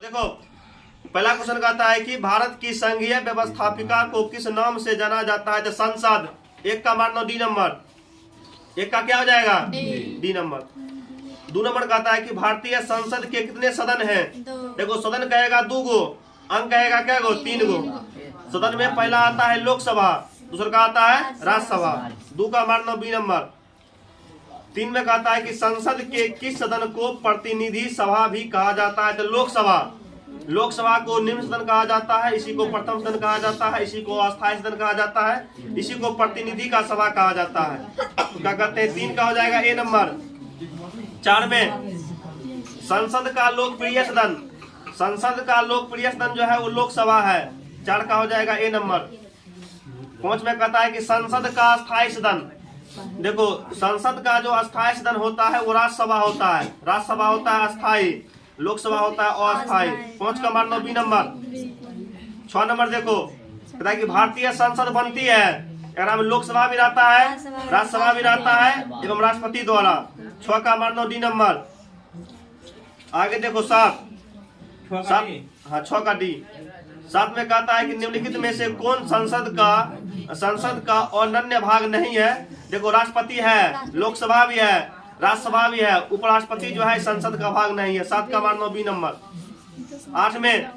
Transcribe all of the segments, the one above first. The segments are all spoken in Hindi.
देखो पहला क्वेश्चन कहता है कि भारत की संघीय व्यवस्थापिका को किस नाम से जाना जाता है? तो संसद। एक का मान लो डी नंबर, एक का क्या हो जाएगा डी नंबर। 2 नंबर कहता है कि भारतीय संसद के कितने सदन हैं? देखो सदन कहेगा 2 गो, अंग कहेगा क्या गो 3 गो। सदन में पहला आता है लोकसभा, दूसरा का आता है राज्यसभा। 2 का मान लो बी नंबर। 3 में कहता है कि संसद के किस सदन को प्रतिनिधि सभा भी कहा जाता है? तो लोकसभा। लोकसभा को निम्न सदन कहा जाता है, इसी को प्रथम सदन कहा जाता है, इसी को अस्थायी सदन कहा जाता है, इसी को प्रतिनिधि का सभा कहा जाता है। तो क्या कहते हैं 3 का हो जाएगा ए नंबर। 4 में संसद का लोकप्रिय सदन, संसद का लोकप्रिय सदन जो है वो लोकसभा है। 4 का हो जाएगा ए नंबर। 5 में कहता है कि संसद का अस्थायी सदन, देखो संसद का जो अस्थायी सदन होता है वो राज्यसभा होता है, राज्यसभा होता है अस्थायी, लोकसभा होता है अस्थायी। 5 का मान लो बी नंबर। 6 नंबर देखो कहता है कि भारतीय संसद बनती है, अगर लोकसभा भी रहता है, राज्यसभा भी रहता है एवं राष्ट्रपति द्वारा। 6 का मान लो डी नंबर। आगे देखो 7, हाँ 6 का डी। 7 में कहता है कि निम्नलिखित में से कौन संसद का अनन्य भाग नहीं है? देखो राष्ट्रपति है, लोकसभा भी है, राज्यसभा भी है, उपराष्ट्रपति जो है संसद का भाग नहीं है। 7 का मान लो बी नंबर। 8 में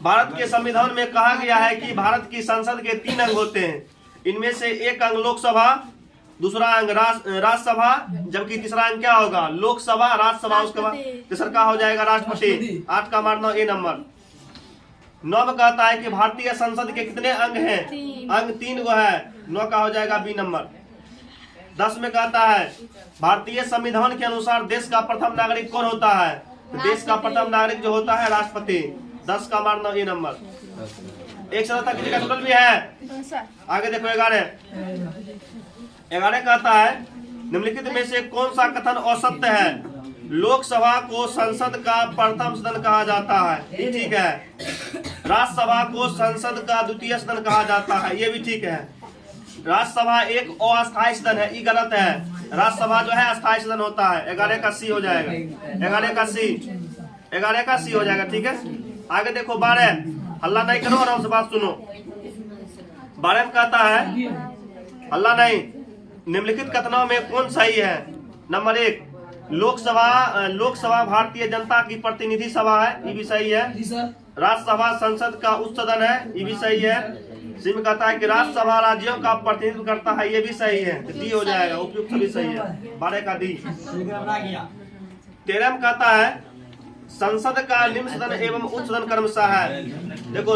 भारत के संविधान में कहा गया है कि भारत की संसद के 3 अंग होते हैं, इनमें से एक अंग लोकसभा, दूसरा अंग राज्यसभा, जबकि तीसरा अंग क्या होगा लोकसभा राज्यसभा, उसके बाद तीसरा का हो जाएगा राष्ट्रपति। 8 का मान लो ए नंबर। 9 में कहता है कि भारतीय संसद के कितने अंग हैं? अंग 3 गो है। 9 का हो जाएगा बी नंबर। 10 में कहता है भारतीय संविधान के अनुसार देश का प्रथम नागरिक कौन होता है? देश का प्रथम नागरिक जो होता है राष्ट्रपति। 10 का मान लो ए नंबर। 1 से तक का टोटल भी है। आगे देखो 11 कहता है निम्नलिखित में से कौन सा कथन असत्य है? लोकसभा को संसद का प्रथम सदन कहा जाता है, ठीक है। राज्यसभा को संसद का द्वितीय सदन कहा जाता है, ये भी ठीक है। राज्यसभा एक अस्थायी सदन है, ये गलत है। राज्यसभा जो है अस्थायी सदन होता है। 11 का सी हो जाएगा, 11 का सी हो जाएगा, ठीक है। आगे देखो 12, हल्ला नहीं करो, आराम से बात सुनो। 12 में कहता है हल्ला नहीं, निम्नलिखित कथनों में कौन सही है? नंबर 1 लोकसभा भारतीय जनता की प्रतिनिधि सभा है, ये भी सही है। राज्यसभा संसद का उच्च सदन है, ये भी सही है। सी में कहता है कि राज्यसभा राज्यों का प्रतिनिधित्व करता है, ये भी सही है। डी हो जाएगा, उपयुक्त सभी सही है। 12 का डी। 13 में कहता है संसद का निम्न सदन एवं उच्च सदन क्रमशः है। देखो